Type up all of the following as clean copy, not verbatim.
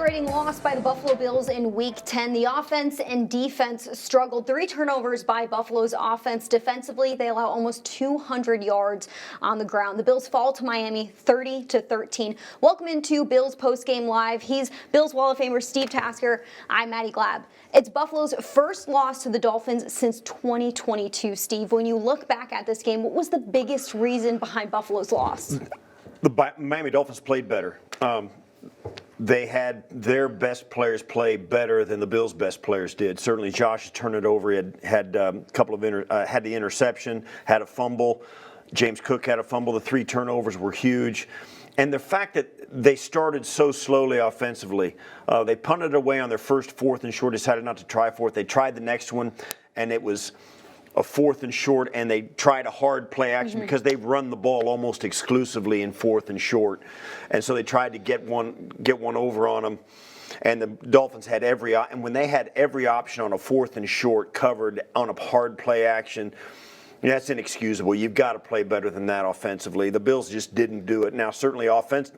Frustrating loss by the Buffalo Bills in Week 10. The offense and defense struggled. 3 turnovers by Buffalo's offense. Defensively, they allow almost 200 yards on the ground. The Bills fall to Miami 30-13. Welcome into Bills Postgame Live. He's Bills Wall of Famer Steve Tasker. I'm Maddy Glab. It's Buffalo's first loss to the Dolphins since 2022. Steve, when you look back at this game, what was the biggest reason behind Buffalo's loss? The Miami Dolphins played better. They had their best players play better than the Bills' best players did. Certainly, Josh turned it over. He had a couple of had the interception, had a fumble. James Cook had a fumble. The 3 turnovers were huge, and the fact that they started so slowly offensively, they punted away on their first 4th and short. Decided not to try for it. They tried the next one, and it was a 4th and short, and they tried a hard play action because they've run the ball almost exclusively in 4th and short, and so they tried to get one over on them. And the Dolphins had and when they had every option on a 4th and short covered on a hard play action, that's inexcusable. You've got to play better than that offensively. The Bills just didn't do it. Now, certainly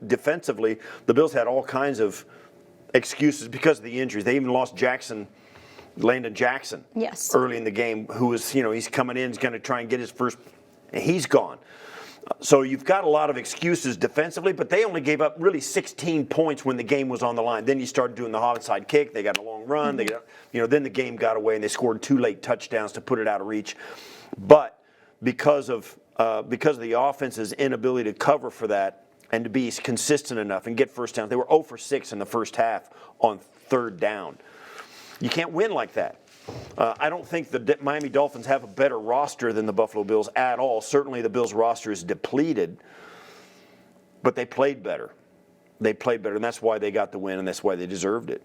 defensively, the Bills had all kinds of excuses because of the injuries. They even lost Landon Jackson, yes, early in the game, who was, he's coming in, he's going to try and get his first, and he's gone. So you've got a lot of excuses defensively, but they only gave up really 16 points when the game was on the line. Then you started doing the onside kick. They got a long run. They got, then the game got away, and they scored 2 late touchdowns to put it out of reach. But because of the offense's inability to cover for that and to be consistent enough and get first downs, they were 0 for 6 in the first half on 3rd down. You can't win like that. I don't think the Miami Dolphins have a better roster than the Buffalo Bills at all. Certainly the Bills' roster is depleted, but they played better. They played better, and that's why they got the win, and that's why they deserved it.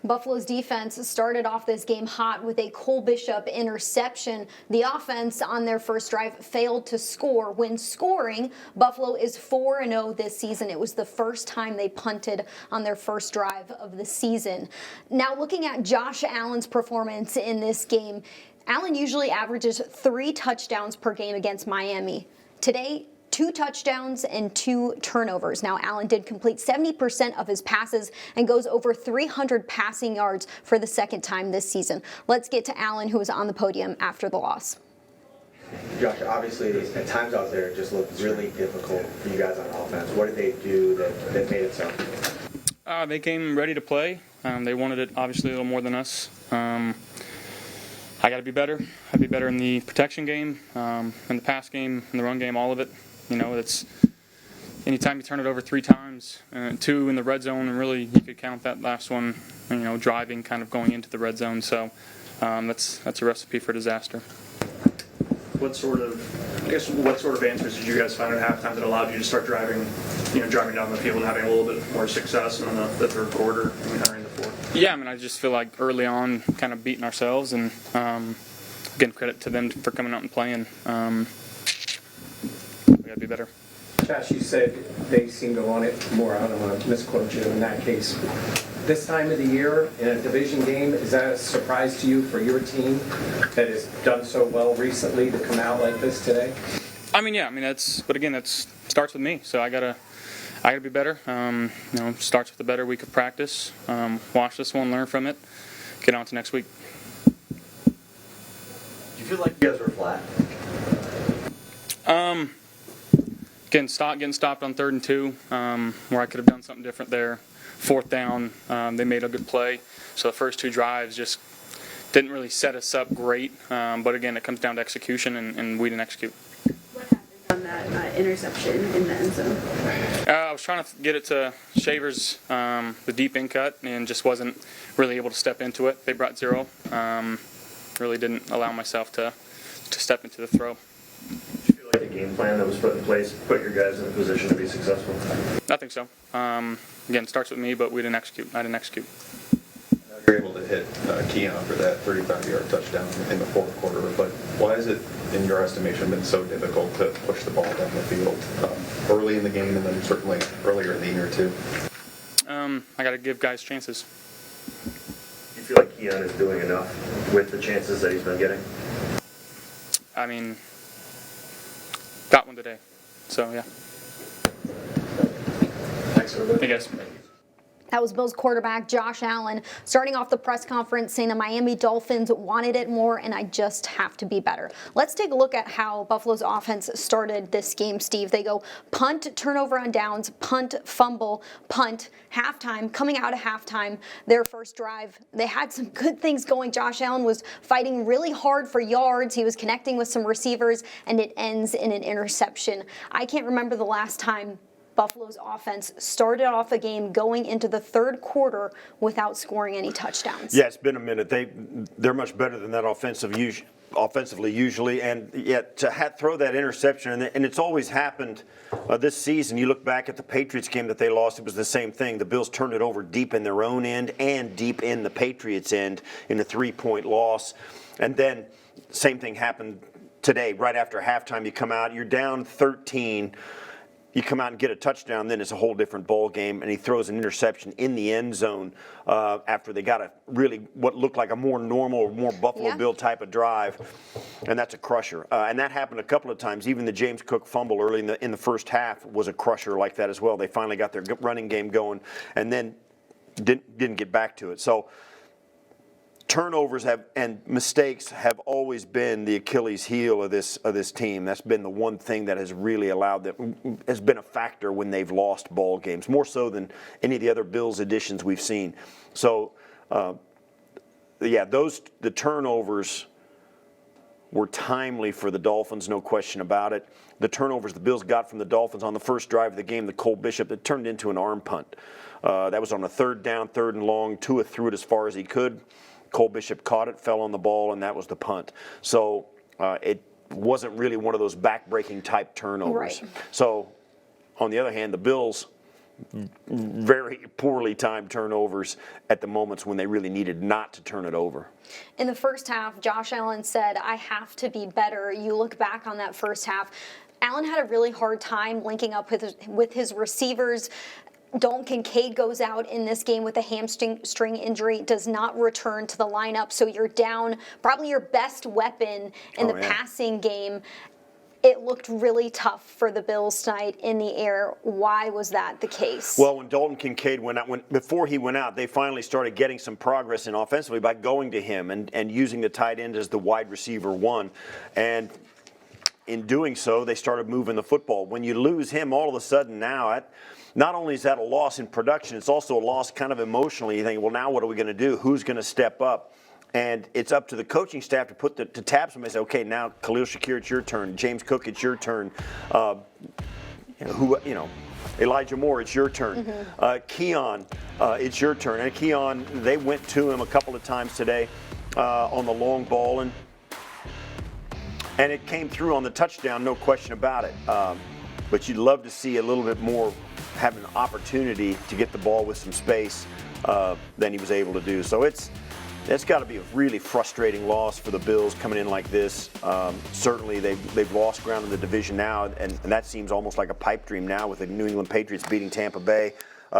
Buffalo's defense started off this game hot with a Cole Bishop interception. The offense on their first drive failed to score. When scoring, Buffalo is 4-0 this season. It was the first time they punted on their first drive of the season. Now, looking at Josh Allen's performance in this game, Allen usually averages 3 touchdowns per game against Miami. Today, 2 touchdowns and 2 turnovers. Now, Allen did complete 70% of his passes and goes over 300 passing yards for the 2nd time this season. Let's get to Allen, who was on the podium after the loss. Josh, obviously, at times out there, it just looked really difficult for you guys on offense. What did they do that made it so? They came ready to play. They wanted it, obviously, a little more than us. I got to be better. I'd be better in the protection game, in the pass game, in the run game, all of it. It's anytime you turn it over 3 times, 2 in the red zone, and really you could count that last one, driving, kind of going into the red zone. So that's a recipe for disaster. What sort of answers did you guys find at halftime that allowed you to start driving down the field and having a little bit more success in the 3rd quarter and entering the 4th? Yeah, I just feel like early on, kind of beating ourselves, and again, credit to them for coming out and playing. We got to be better. Josh, you said they seem to want it more. I don't want to misquote you in that case. This time of the year in a division game, is that a surprise to you for your team that has done so well recently to come out like this today? Yeah. That starts with me. So I gotta be better. Starts with a better week of practice. Watch this one, learn from it, get on to next week. Do you feel like you guys were flat? Getting stopped on 3rd and 2, where I could have done something different there. 4th down, they made a good play. So the first 2 drives just didn't really set us up great. But again, it comes down to execution, and we didn't execute. What happened on that interception in the end zone? I was trying to get it to Shavers, the deep in cut, and just wasn't really able to step into it. They brought 0. Really didn't allow myself to step into the throw. Like the game plan that was put in place put your guys in a position to be successful? I think so. Again, it starts with me, but we didn't execute. I didn't execute. You're able to hit Keon for that 35-yard touchdown in the 4th quarter, but why has it, in your estimation, been so difficult to push the ball down the field early in the game and then certainly earlier in the year too? I got to give guys chances. Do you feel like Keon is doing enough with the chances that he's been getting? Got one today. So, yeah. Thanks, everybody. Hey, guys. That was Bills quarterback Josh Allen starting off the press conference saying the Miami Dolphins wanted it more, and I just have to be better. Let's take a look at how Buffalo's offense started this game, Steve. They go punt, turnover on downs, punt, fumble, punt, halftime. Coming out of halftime, their first drive, they had some good things going. Josh Allen was fighting really hard for yards. He was connecting with some receivers, and it ends in an interception. I can't remember the last time Buffalo's offense started off a game going into the third quarter without scoring any touchdowns. Yeah, it's been a minute. They're much better than that offensively usually, and yet to throw that interception, and it's always happened this season. You look back at the Patriots game that they lost, it was the same thing. The Bills turned it over deep in their own end and deep in the Patriots' end in a 3-point loss. And then same thing happened today. Right after halftime, you come out, you're down 13. You come out and get a touchdown, then it's a whole different ball game, and he throws an interception in the end zone after they got a really what looked like a more normal, more Buffalo Bill type of drive, and that's a crusher. And that happened a couple of times. Even the James Cook fumble early in the first half was a crusher like that as well. They finally got their running game going, and then didn't get back to it. So turnovers and mistakes have always been the Achilles heel of this team. That's been the one thing that has really allowed them, has been a factor when they've lost ball games, more so than any of the other Bills additions we've seen. So, the turnovers were timely for the Dolphins, no question about it. The turnovers the Bills got from the Dolphins on the first drive of the game, the Cole Bishop, it turned into an arm punt. That was on a third down, third and long. Tua threw it as far as he could. Cole Bishop caught it, fell on the ball, and that was the punt. So it wasn't really one of those back-breaking type turnovers. Right. So, on the other hand, the Bills, very poorly timed turnovers at the moments when they really needed not to turn it over. In the first half, Josh Allen said, I have to be better. You look back on that first half, Allen had a really hard time linking up with his receivers. Dalton Kincaid goes out in this game with a hamstring injury, does not return to the lineup, so you're down probably your best weapon in the passing game. It looked really tough for the Bills tonight in the air. Why was that the case? Well, when Dalton Kincaid went out, before he went out, they finally started getting some progress in offensively by going to him and using the tight end as the wide receiver one. And in doing so, they started moving the football. When you lose him, all of a sudden now, not only is that a loss in production, it's also a loss kind of emotionally. You think, well, now what are we going to do? Who's going to step up? And it's up to the coaching staff to tap somebody and say, okay, now Khalil Shakir, it's your turn. James Cook, it's your turn. Elijah Moore, it's your turn. Keon, it's your turn. And Keon, they went to him a couple of times today on the long ball, and it came through on the touchdown, no question about it. But you'd love to see a little bit more, have an opportunity to get the ball with some space than he was able to do. So it's got to be a really frustrating loss for the Bills coming in like this. Certainly they've lost ground in the division now, and that seems almost like a pipe dream now with the New England Patriots beating Tampa Bay.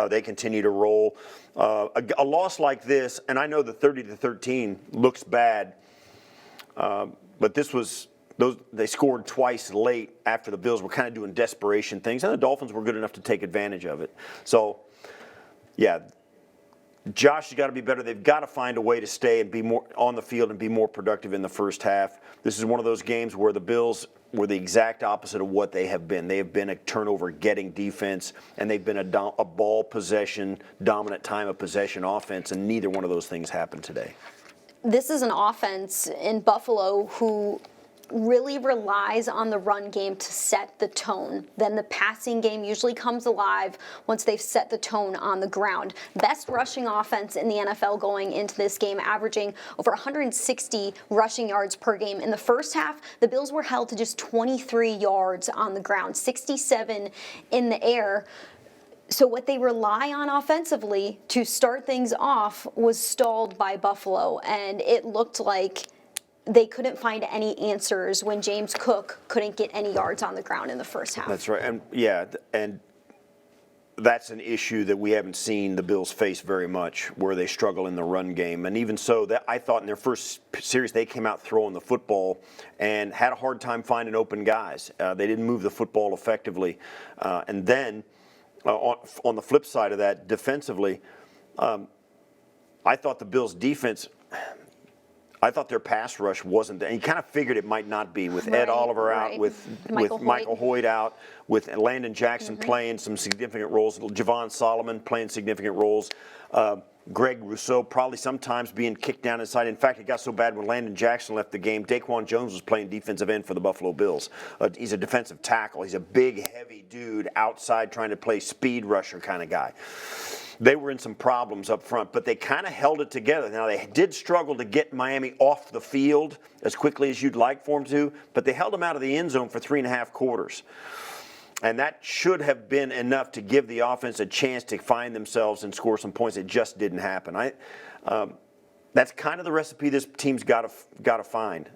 They continue to roll. A loss like this, and I know the 30-13 looks bad, but this was. They scored twice late after the Bills were kind of doing desperation things, and the Dolphins were good enough to take advantage of it. So, yeah, Josh has got to be better. They've got to find a way to stay and be more on the field and be more productive in the first half. This is one of those games where the Bills were the exact opposite of what they have been. They have been a turnover-getting defense, and they've been a ball possession, dominant time of possession offense, and neither one of those things happened today. This is an offense in Buffalo who really relies on the run game to set the tone. Then the passing game usually comes alive once they've set the tone on the ground. Best rushing offense in the NFL going into this game, averaging over 160 rushing yards per game. In the first half, the Bills were held to just 23 yards on the ground, 67 in the air. So what they rely on offensively to start things off was stalled by Buffalo, and it looked like they couldn't find any answers when James Cook couldn't get any yards on the ground in the first half. That's right. And that's an issue that we haven't seen the Bills face very much, where they struggle in the run game. And even so, that I thought in their first series they came out throwing the football and had a hard time finding open guys. They didn't move the football effectively. And then on the flip side of that, defensively, I thought the Bills' defense. I thought their pass rush wasn't there. And you kind of figured it might not be with Ed Oliver out, with Michael Hoyt out, with Landon Jackson playing some significant roles, Javon Solomon playing significant roles, Greg Rousseau probably sometimes being kicked down inside. In fact, it got so bad when Landon Jackson left the game, Daquan Jones was playing defensive end for the Buffalo Bills. He's a defensive tackle. He's a big, heavy dude outside trying to play speed rusher kind of guy. They were in some problems up front, but they kind of held it together. Now, they did struggle to get Miami off the field as quickly as you'd like for them to, but they held them out of the end zone for 3.5 quarters. And that should have been enough to give the offense a chance to find themselves and score some points. It just didn't happen. That's kind of the recipe this team's got to find.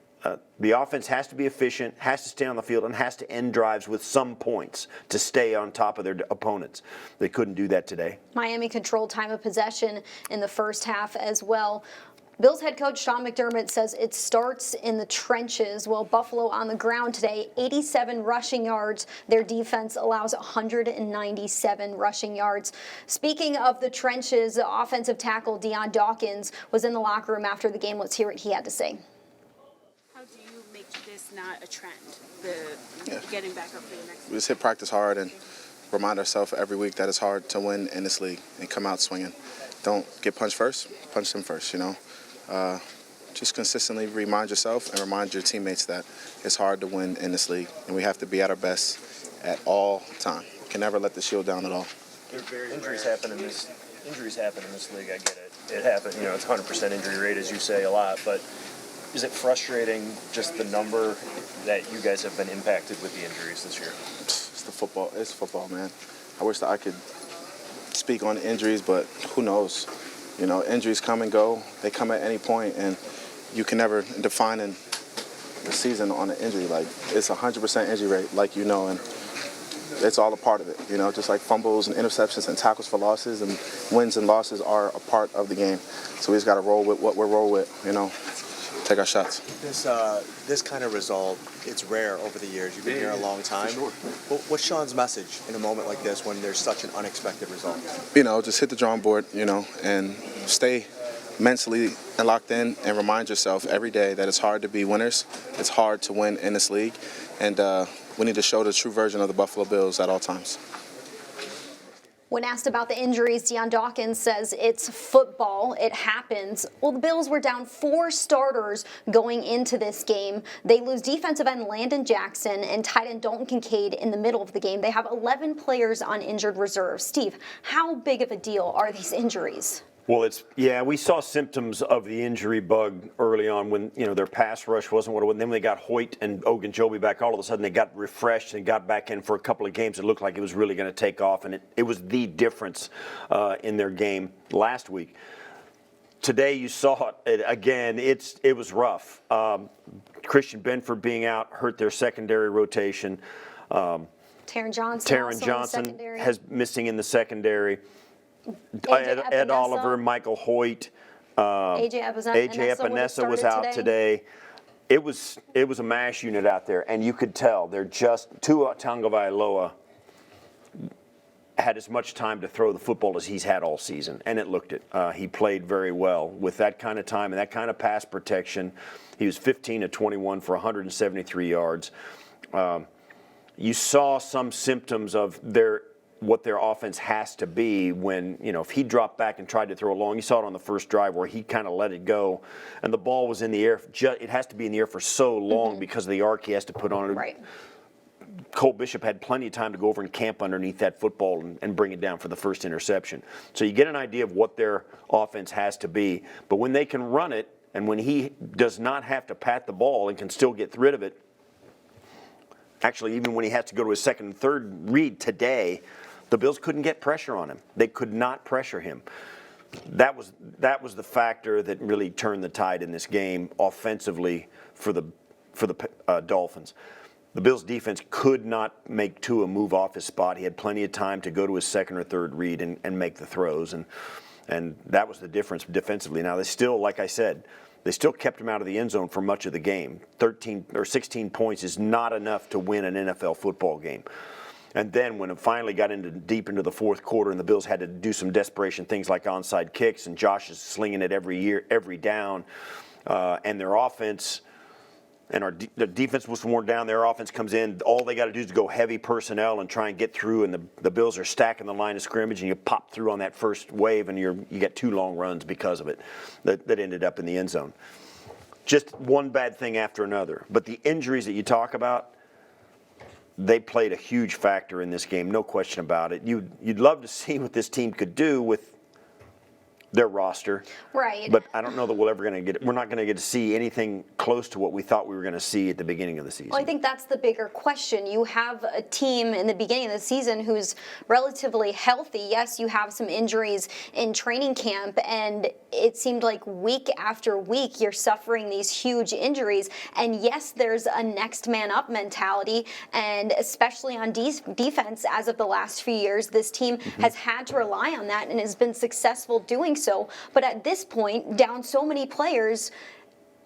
The offense has to be efficient, has to stay on the field, and has to end drives with some points to stay on top of their opponents. They couldn't do that today. Miami controlled time of possession in the first half as well. Bills head coach Sean McDermott says it starts in the trenches. Well, Buffalo on the ground today, 87 rushing yards. Their defense allows 197 rushing yards. Speaking of the trenches, offensive tackle Dion Dawkins was in the locker room after the game. Let's hear what he had to say. How do you make this not a trend, getting back up for the next We just hit practice hard and remind ourselves every week that it's hard to win in this league and come out swinging. Don't get punched first, punch them first, Just consistently remind yourself and remind your teammates that it's hard to win in this league, and we have to be at our best at all time. We can never let the shield down at all. Injuries happen in this league. I get it. It happened. It's 100% injury rate, as you say a lot. But is it frustrating just the number that you guys have been impacted with the injuries this year? It's football, man. I wish that I could speak on injuries, but who knows? Injuries come and go. They come at any point, and you can never define the season on an injury. Like, it's 100% injury rate, and it's all a part of it. Just like fumbles and interceptions and tackles for losses and wins and losses are a part of the game. So we just got to roll with what we're roll with, take our shots. This kind of result, it's rare over the years. You've been here a long time. Sure. What's Sean's message in a moment like this when there's such an unexpected result? Just hit the drawing board, and stay mentally locked in and remind yourself every day that it's hard to be winners. It's hard to win in this league, and we need to show the true version of the Buffalo Bills at all times. When asked about the injuries, Dion Dawkins says it's football. It happens. Well, the Bills were down 4 starters going into this game. They lose defensive end Landon Jackson and tight end Dalton Kincaid in the middle of the game. They have 11 players on injured reserve. Steve, how big of a deal are these injuries? Well, we saw symptoms of the injury bug early on when, their pass rush wasn't what it was. Then when they got Hoyt and Ogunjobi back, all of a sudden they got refreshed and got back in for a couple of games. It looked like it was really going to take off, and it was the difference in their game last week. Today you saw it again. It was rough. Christian Benford being out hurt their secondary rotation. Taron Johnson has missing in the secondary. Ed Oliver, Michael Hoyt, AJ Epinesa was out today. It was a mash unit out there, and you could tell they're just Tua Tagovailoa had as much time to throw the football as he's had all season, and it looked it. He played very well with that kind of time and that kind of pass protection. He was 15 of 21 for 173 yards. You saw some symptoms of what their offense has to be when, if he dropped back and tried to throw it long. You saw it on the first drive where he kind of let it go, and the ball was in the air. It has to be in the air for so long because of the arc he has to put on it. Right. Cole Bishop had plenty of time to go over and camp underneath that football and bring it down for the first interception. So you get an idea of what their offense has to be. But when they can run it, and when he does not have to pat the ball and can still get rid of it, actually even when he has to go to his second and third read today, the Bills couldn't get pressure on him. They could not pressure him. That was the factor that really turned the tide in this game offensively for the Dolphins. The Bills' defense could not make Tua move off his spot. He had plenty of time to go to his second or third read and make the throws, and that was the difference defensively. Now, they still, like I said, they still kept him out of the end zone for much of the game. 13 or 16 points is not enough to win an NFL football game. And then when it finally got deep into the fourth quarter and the Bills had to do some desperation things like onside kicks, and Josh is slinging it every down, and their offense and the defense was worn down, their offense comes in, all they got to do is go heavy personnel and try and get through, and the Bills are stacking the line of scrimmage, and you pop through on that first wave, and you get 2 long runs because of it that ended up in the end zone. Just one bad thing after another. But the injuries that you talk about, they played a huge factor in this game, no question about it. You'd love to see what this team could do with their roster. Right. But I don't know that we're not going to get to see anything close to what we thought we were going to see at the beginning of the season. Well, I think that's the bigger question. You have a team in the beginning of the season who's relatively healthy. Yes, you have some injuries in training camp, and it seemed like week after week you're suffering these huge injuries. And yes, there's a next man up mentality, and especially on defense as of the last few years, this team has had to rely on that and has been successful doing so. But at this point, down so many players,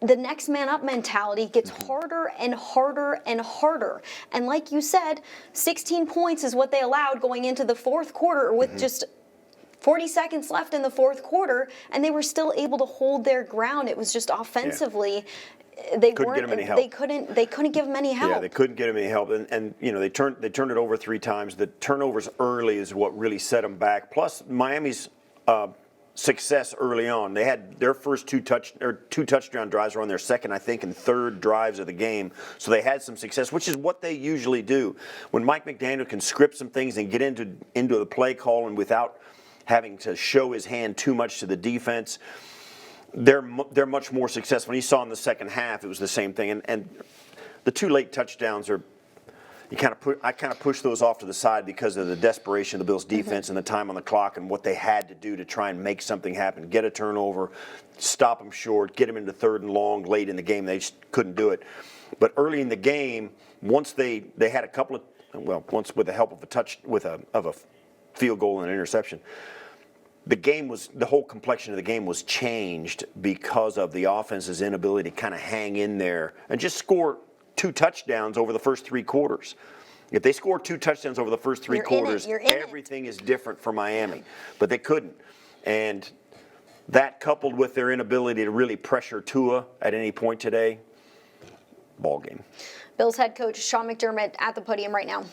the next man up mentality gets harder and harder and harder. And like you said, 16 points is what they allowed going into the fourth quarter with just 40 seconds left in the fourth quarter, and they were still able to hold their ground. It was just offensively, they couldn't give them any help. Yeah, they couldn't get him any help, and they turned it over 3 times. The turnovers early is what really set them back. Plus Miami's success early on. They had their first 2 touchdown drives were on their second, I think, and third drives of the game. So they had some success, which is what they usually do. When Mike McDaniel can script some things and get into the play call and without having to show his hand too much to the defense, they're much more successful. And you saw in the second half it was the same thing. And the 2 late touchdowns are. I kind of push those off to the side because of the desperation of the Bills' defense and the time on the clock and what they had to do to try and make something happen, get a turnover, stop them short, get them into 3rd and long late in the game. They just couldn't do it. But early in the game, once they had a couple of, once with the help of a field goal and an interception, the whole complexion of the game was changed because of the offense's inability to kind of hang in there and just score 2 touchdowns over the first 3 quarters. If they score 2 touchdowns over the first 3 quarters, everything is different for Miami. But they couldn't. And that coupled with their inability to really pressure Tua at any point today, ball game. Bills head coach Sean McDermott at the podium right now.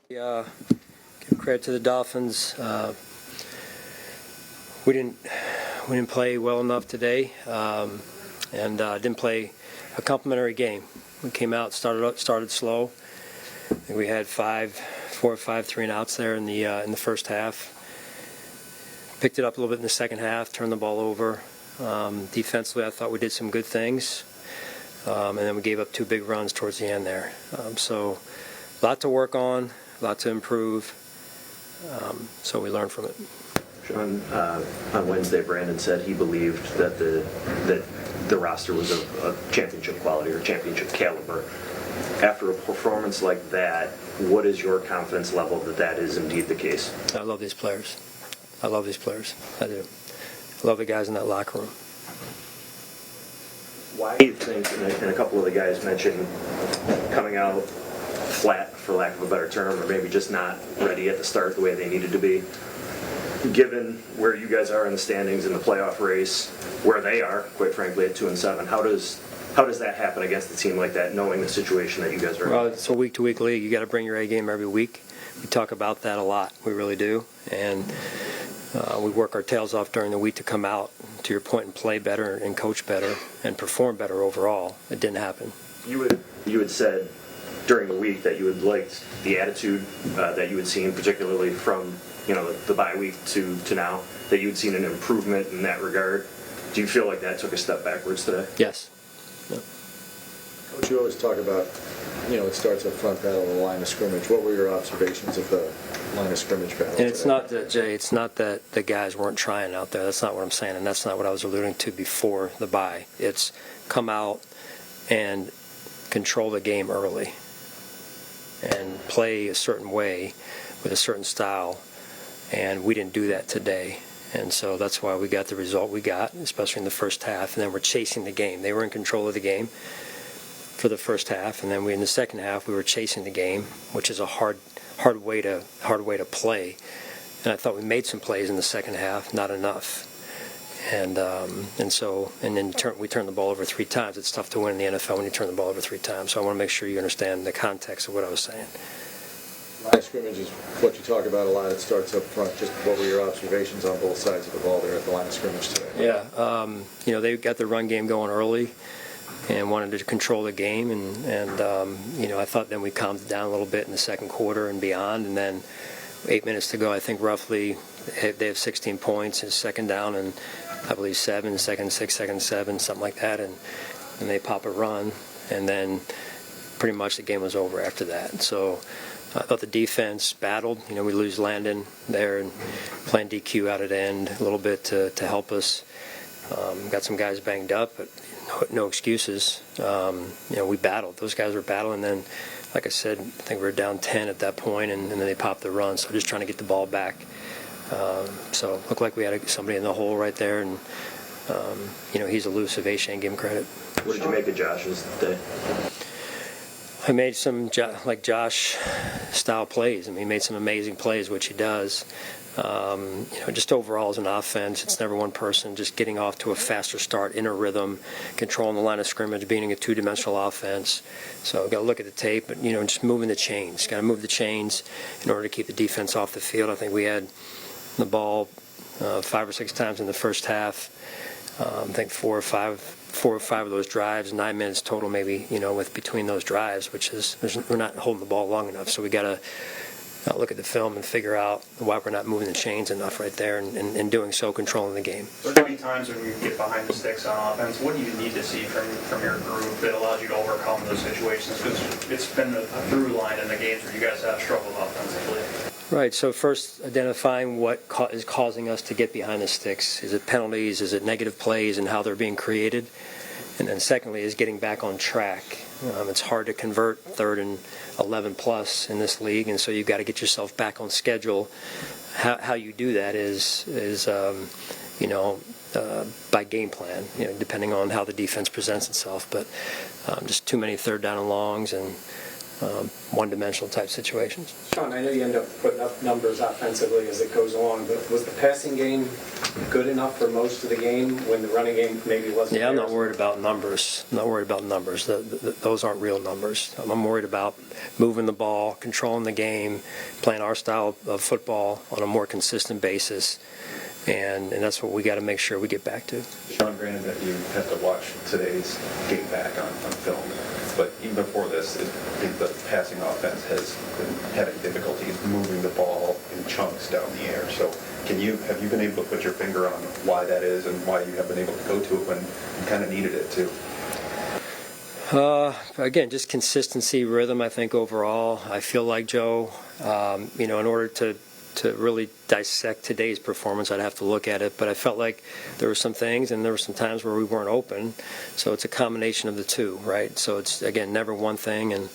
Give credit to the Dolphins. We didn't play well enough today, and didn't play a complimentary game. We came out, started slow. I think we had 4 or 5 3-and-outs there in the first half. Picked it up a little bit in the second half, turned the ball over. Defensively, I thought we did some good things, and then we gave up 2 big runs towards the end there. So, a lot to work on, a lot to improve. So we learned from it. Sean, on Wednesday, Brandon said he believed that the roster was of championship quality or championship caliber. After a performance like that, what is your confidence level that is indeed the case? I love these players. I do. I love the guys in that locker room. Why do you think, and a couple of the guys mentioned coming out flat, for lack of a better term, or maybe just not ready at the start the way they needed to be, given where you guys are in the standings in the playoff race, where they are, quite frankly, at 2-7, how does that happen against a team like that, knowing the situation that you guys are in? Well, it's a week-to-week league. You got to bring your A game every week. We talk about that a lot. We really do, and we work our tails off during the week to come out, to your point, and play better and coach better and perform better overall. It didn't happen. You had said during the week that you had liked the attitude that you had seen, particularly from the bye week to now, that you had seen an improvement in that regard. Do you feel like that took a step backwards today? Yes. Yeah. Coach, you always talk about, it starts up front battle of the line of scrimmage. What were your observations of the line of scrimmage battle? And it's not that, Jay, it's not that the guys weren't trying out there. That's not what I'm saying, and that's not what I was alluding to before the bye. It's come out and control the game early and play a certain way with a certain style. And we didn't do that today. And so that's why we got the result we got, especially in the first half. And then we're chasing the game. They were in control of the game for the first half. And then in the second half, we were chasing the game, which is a hard hard way to play. And I thought we made some plays in the second half, not enough. And then we turned the ball over 3 times. It's tough to win in the NFL when you turn the ball over 3 times. So I want to make sure you understand the context of what I was saying. Line of scrimmage is what you talk about a lot. It starts up front. Just what were your observations on both sides of the ball there at the line of scrimmage today? Yeah, they got the run game going early and wanted to control the game. And I thought then we calmed it down a little bit in the second quarter and beyond. And then 8 minutes to go, I think roughly they have 16 points. It's second down and I believe 7, second 6, second 7, something like that. And they pop a run. And then pretty much the game was over after that. So I thought the defense battled. We lose Landon there and playing DQ out at end a little bit to help us. Got some guys banged up, but no excuses. We battled. Those guys were battling. And then, like I said, I think we were down 10 at that point, and then they popped the run. So just trying to get the ball back. So it looked like we had somebody in the hole right there, and he's elusive. A-Shane, give him credit. What did you make of Josh's day? I made some like Josh-style plays. I mean, he made some amazing plays, which he does. Just overall as an offense, it's never one person. Just getting off to a faster start, in a rhythm, controlling the line of scrimmage, being a two-dimensional offense. So got to look at the tape, but just moving the chains. Got to move the chains in order to keep the defense off the field. I think we had the ball 5 or 6 times in the first half. I think 4 or 5 of those drives, 9 minutes total maybe, with between those drives, which is we're not holding the ball long enough. So we got to look at the film and figure out why we're not moving the chains enough right there, and doing so controlling the game. So there many times when you get behind the sticks on offense, what do you need to see from your group that allows you to overcome those situations? Because it's been a through line in the games where you guys have struggled offensively. Right, so first identifying what is causing us to get behind the sticks. Is it penalties? Is it negative plays and how they're being created? And then secondly is getting back on track. It's hard to convert 3rd and 11 plus in this league, and so you've got to get yourself back on schedule. How you do that is by game plan, depending on how the defense presents itself. But just too many 3rd down and longs and one-dimensional type situations. Sean, I know you end up putting up numbers offensively as it goes along, but was the passing game good enough for most of the game when the running game maybe wasn't? Yeah, I'm not worried about numbers. Those aren't real numbers. I'm worried about moving the ball, controlling the game, playing our style of football on a more consistent basis. And that's what we got to make sure we get back to. Sean, granted that you have to watch today's game back on film, but even before this, I think the passing offense has been having difficulties moving the ball in chunks down the air. So have you been able to put your finger on why that is and why you have been able to go to it when you kind of needed it too? Again, just consistency, rhythm, I think overall. I feel like, Joe, in order to really dissect today's performance, I'd have to look at it. But I felt like there were some things, and there were some times where we weren't open. So it's a combination of the two, right? So it's, again, never one thing. And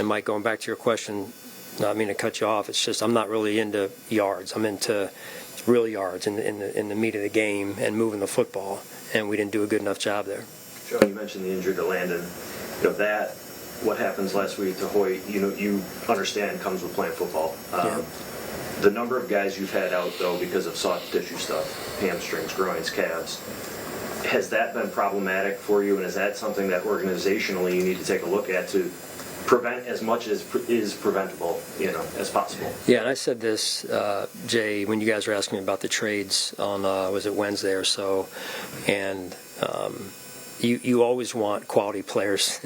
Mike, going back to your question, not mean to cut you off, it's just I'm not really into yards. I'm into real yards in the meat of the game and moving the football. And we didn't do a good enough job there. Sean, you mentioned the injury to Landon. What happens last week to Hoyt, you understand comes with playing football. The number of guys you've had out, though, because of soft tissue stuff, hamstrings, groins, calves, has that been problematic for you, and is that something that organizationally you need to take a look at to prevent as much as is preventable, as possible? Yeah, and I said this, Jay, when you guys were asking me about the trades on, was it Wednesday or so, and you always want quality players.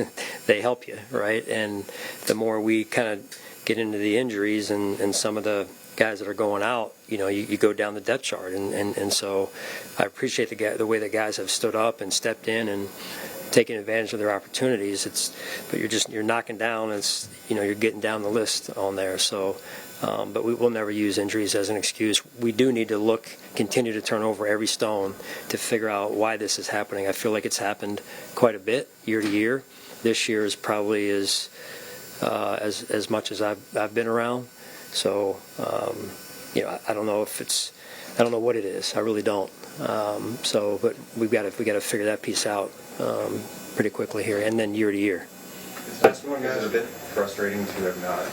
They help you, right? And the more we kind of get into the injuries and some of the guys that are going out, you go down the depth chart, and so I appreciate the way the guys have stood up and stepped in and taking advantage of their opportunities. But you're knocking down. You're getting down the list on there. So, but we will never use injuries as an excuse. We do need to continue to turn over every stone to figure out why this is happening. I feel like it's happened quite a bit year to year. This year is probably as much as I've been around. So, I don't know I don't know what it is. I really don't. But we got to figure that piece out pretty quickly here, and then year to year. That's one guys have been. frustrating to have not,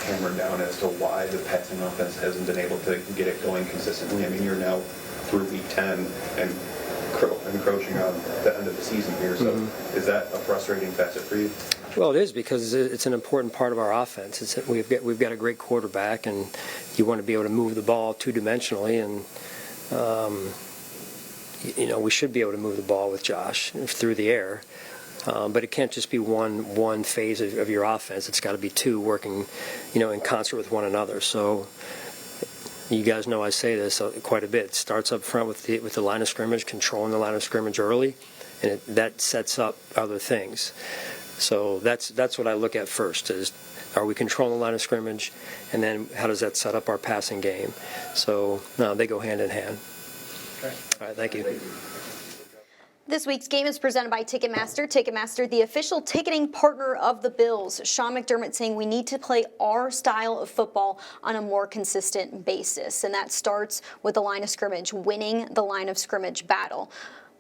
hammered down as to why the passing offense hasn't been able to get it going consistently? I mean, you're now through week 10 and encroaching on the end of the season here. So is that a frustrating facet for you? Well, it is, because it's an important part of our offense. We've got a great quarterback, and you want to be able to move the ball two-dimensionally, and we should be able to move the ball with Josh through the air. But it can't just be one phase of your offense. It's got to be two working, in concert with one another. So you guys know I say this quite a bit. It starts up front with the line of scrimmage, controlling the line of scrimmage early, and that sets up other things. So that's what I look at first, is are we controlling the line of scrimmage, and then how does that set up our passing game? So they go hand in hand. Okay. All right, thank you. This week's game is presented by Ticketmaster. Ticketmaster, the official ticketing partner of the Bills. Sean McDermott saying we need to play our style of football on a more consistent basis. And that starts with the line of scrimmage, winning the line of scrimmage battle.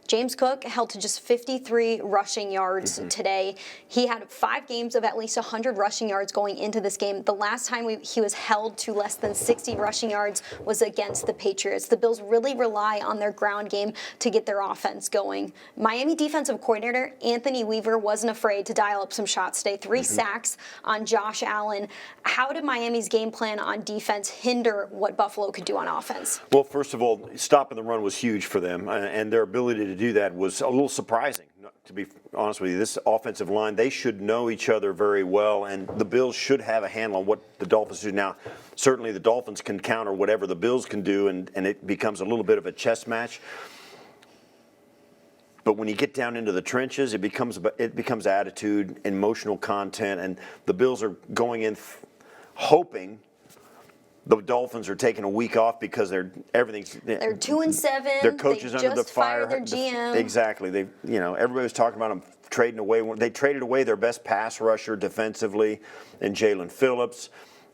James Cook held to just 53 rushing yards today. He had 5 games of at least 100 rushing yards going into this game. The last time he was held to less than 60 rushing yards was against the Patriots. The Bills really rely on their ground game to get their offense going. Miami defensive coordinator Anthony Weaver wasn't afraid to dial up some shots today. 3 sacks on Josh Allen. How did Miami's game plan on defense hinder what Buffalo could do on offense? Well, first of all, stopping the run was huge for them, and their ability to do that was a little surprising, to be honest with you. This offensive line, they should know each other very well, and the Bills should have a handle on what the Dolphins do. Now, certainly the Dolphins can counter whatever the Bills can do, and it becomes a little bit of a chess match. But when you get down into the trenches, it becomes attitude, emotional content, and the Bills are going in hoping the Dolphins are taking a week off because they're 2-7. Their coaches they under the just fire. Fired their GM. Exactly. Everybody was talking about them trading away. They traded away their best pass rusher defensively, in Jalen Phillips.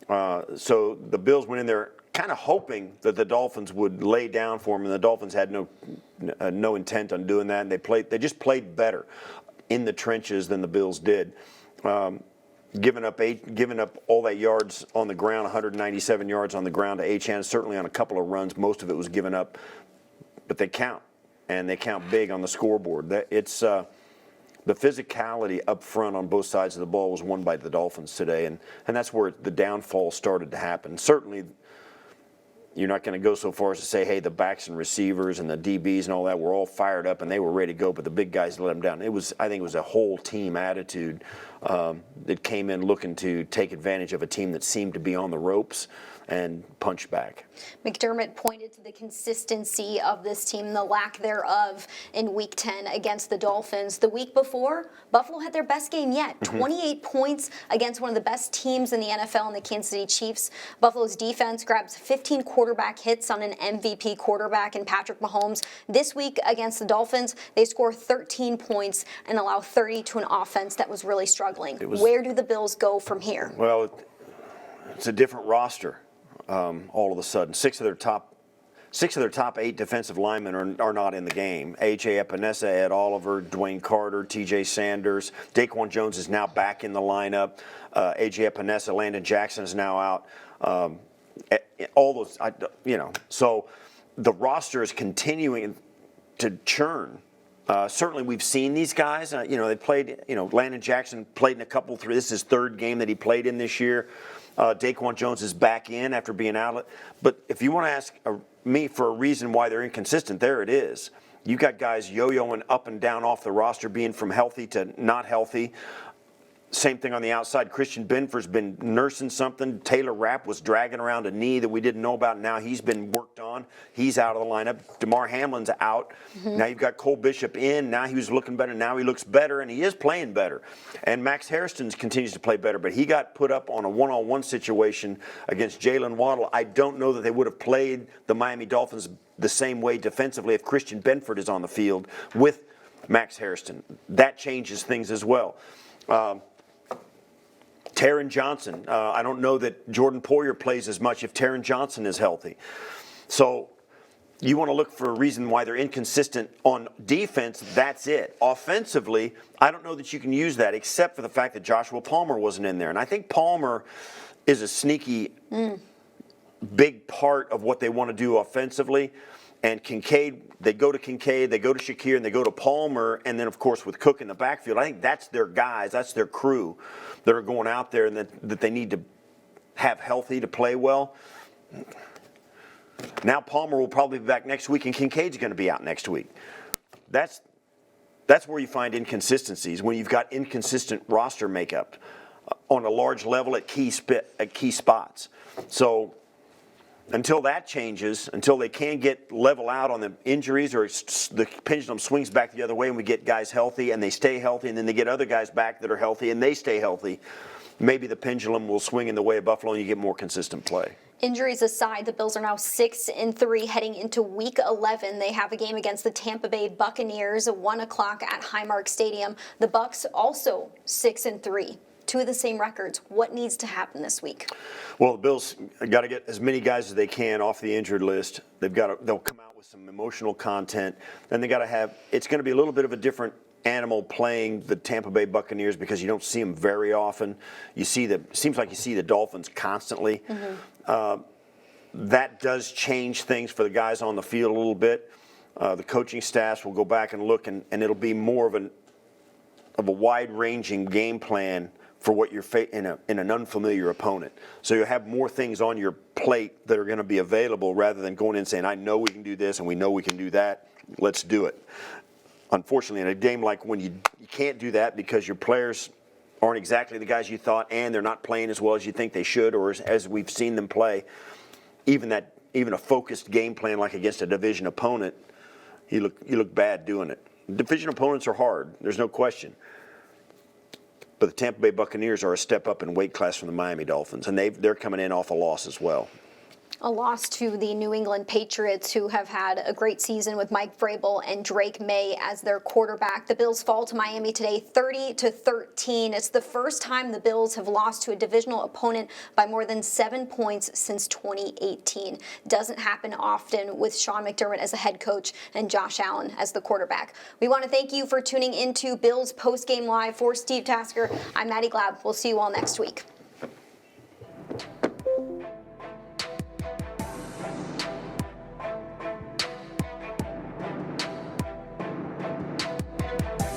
So the Bills went in there kind of hoping that the Dolphins would lay down for them, and the Dolphins had no intent on doing that. And they just played better in the trenches than the Bills did. Giving up all that yards on the ground, 197 yards on the ground to Achane, certainly on a couple of runs. Most of it was given up, but they count, and they count big on the scoreboard. It's the physicality up front on both sides of the ball was won by the Dolphins today, and that's where the downfall started to happen. Certainly, you're not going to go so far as to say, hey, the backs and receivers and the DBs and all that were all fired up and they were ready to go, but the big guys let them down. I think it was a whole team attitude that came in looking to take advantage of a team that seemed to be on the ropes and punch back. McDermott pointed to the consistency of this team, the lack thereof in Week 10 against the Dolphins. The week before, Buffalo had their best game yet, 28 points against one of the best teams in the NFL in the Kansas City Chiefs. Buffalo's defense grabs 15 quarterback hits on an MVP quarterback in Patrick Mahomes. This week against the Dolphins, they score 13 points and allow 30 to an offense that was really struggling. Where do the Bills go from here? Well, it's a different roster. All of a sudden, six of their top 8 defensive linemen are not in the game. A.J. Epinesa, Ed Oliver, Dwayne Carter, T.J. Sanders. Daquan Jones is now back in the lineup. A.J. Epinesa, Landon Jackson is now out. All those, So the roster is continuing to churn. Certainly, we've seen these guys. They played. Landon Jackson played in a couple. This is his 3rd game that he played in this year. Daquan Jones is back in after being out. But if you want to ask me for a reason why they're inconsistent, there it is. You got guys yo-yoing up and down off the roster, being from healthy to not healthy. Same thing on the outside. Christian Benford's been nursing something. Taylor Rapp was dragging around a knee that we didn't know about. Now he's been worked on. He's out of the lineup. DeMar Hamlin's out. Now you've got Cole Bishop in. Now he was looking better. Now he looks better, and he is playing better. And Max Hairston continues to play better, but he got put up on a one-on-one situation against Jalen Waddle. I don't know that they would have played the Miami Dolphins the same way defensively if Christian Benford is on the field with Max Hairston. That changes things as well. Taron Johnson. I don't know that Jordan Poyer plays as much if Taron Johnson is healthy. So you want to look for a reason why they're inconsistent on defense. That's it. Offensively, I don't know that you can use that except for the fact that Joshua Palmer wasn't in there. And I think Palmer is a sneaky big part of what they want to do offensively. And Kincaid, they go to Kincaid, they go to Shakir, and they go to Palmer. And then, of course, with Cook in the backfield, I think that's their guys, that's their crew that are going out there and that they need to have healthy to play well. Now Palmer will probably be back next week, and Kincaid's going to be out next week. That's where you find inconsistencies, when you've got inconsistent roster makeup on a large level at key spots. So until that changes, until they can get level out on the injuries or the pendulum swings back the other way and we get guys healthy and they stay healthy and then they get other guys back that are healthy and they stay healthy, maybe the pendulum will swing in the way of Buffalo and you get more consistent play. Injuries aside, the Bills are now 6-3 heading into Week 11. They have a game against the Tampa Bay Buccaneers at 1 o'clock at Highmark Stadium. The Bucs also 6-3. Two of the same records. What needs to happen this week? Well, the Bills got to get as many guys as they can off the injured list. They'll come out with some emotional content. Then they got to have. It's going to be a little bit of a different animal playing the Tampa Bay Buccaneers because you don't see them very often. Seems like you see the Dolphins constantly. That does change things for the guys on the field a little bit. The coaching staffs will go back and look, and it'll be more of a wide-ranging game plan for what you're in an unfamiliar opponent. So you'll have more things on your plate that are going to be available rather than going in and saying, I know we can do this and we know we can do that. Let's do it. Unfortunately, in a game like when you can't do that because your players aren't exactly the guys you thought and they're not playing as well as you think they should or as we've seen them play, even a focused game plan like against a division opponent, you look bad doing it. Division opponents are hard. There's no question. But the Tampa Bay Buccaneers are a step up in weight class from the Miami Dolphins, and they're coming in off a loss as well. A loss to the New England Patriots, who have had a great season with Mike Vrabel and Drake May as their quarterback. The Bills fall to Miami today 30-13. It's the first time the Bills have lost to a divisional opponent by more than 7 points since 2018. Doesn't happen often with Sean McDermott as a head coach and Josh Allen as the quarterback. We want to thank you for tuning into Bills Postgame Live. For Steve Tasker, I'm Maddy Glab. We'll see you all next week.